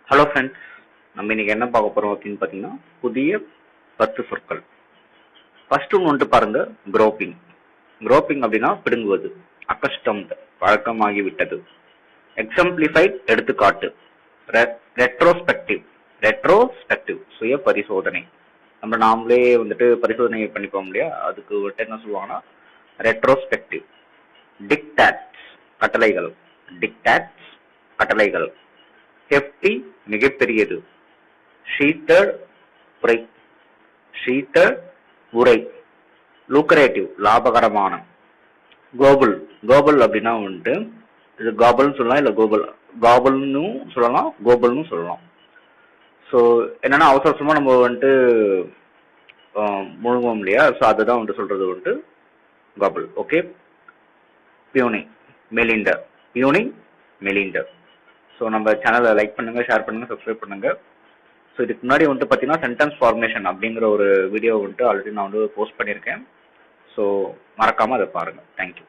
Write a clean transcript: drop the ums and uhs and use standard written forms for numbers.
Hello friends, நம்ம இன்னைக்கு என்ன பார்க்க போறோம் அப்படின்னு பார்த்தீங்கன்னா, புதிய 10 சொற்கள். ஃபர்ஸ்ட் ஒன்று வந்துட்டு பாருங்க, குரோப்பிங். குரோப்பிங் அப்படின்னா பிடுங்குவது, அக்கஸ்டம்ட் பழக்கமாகிவிட்டது. எக்ஸம்பிளிஃபைட் எடுத்துக்காட்டு, ரெட்ரோஸ்பெக்டிவ். ரெட்ரோஸ்பெக்டிவ் சுய பரிசோதனை. நாமளே வந்துட்டு பரிசோதனை பண்ணிப்போம் இல்லையா, அதுக்கு வந்துட்டு என்ன சொல்லுவாங்கன்னா ரெட்ரோஸ்பெக்டிவ். டிக்டாட்ஸ் கட்டளைகள். டிக்டாட்ஸ் கட்டளைகள். ஹெஃப்டி மிகப்பெரியது. ஷீட்டட் உரை. ஷீட்டட் உரை. லூக்கரேட்டிவ் லாபகரமான. கோபல். கோபல் அப்படின்னா வந்துட்டு இது காபல்னு சொல்லலாம், இல்லை கோபல். காபல்னு சொல்லலாம், கோபல்னு சொல்லலாம். ஸோ என்னன்னா அவசர அவசரமாக நம்ம வந்துட்டு முழுங்குவோம் இல்லையா, ஸோ அதுதான் வந்துட்டு சொல்றது வந்துட்டு காபல். ஓகே. பியூனிங் மெலிண்டர். பியூனிங் மெலிண்டர். ஸோ நம்ம சேனலை லைக் பண்ணுங்க, ஷேர் பண்ணுங்க, சப்ஸ்கிரைப் பண்ணுங்க. ஸோ இதுக்கு முன்னாடி வந்துட்டு பார்த்தீங்கன்னா சென்டென்ஸ் ஃபார்மேஷன் அப்படிங்கிற ஒரு வீடியோ வந்துட்டு ஆல்ரெடி நான் வந்து போஸ்ட் பண்ணியிருக்கேன். ஸோ மறக்காம அதை பாருங்க. தேங்க்யூ.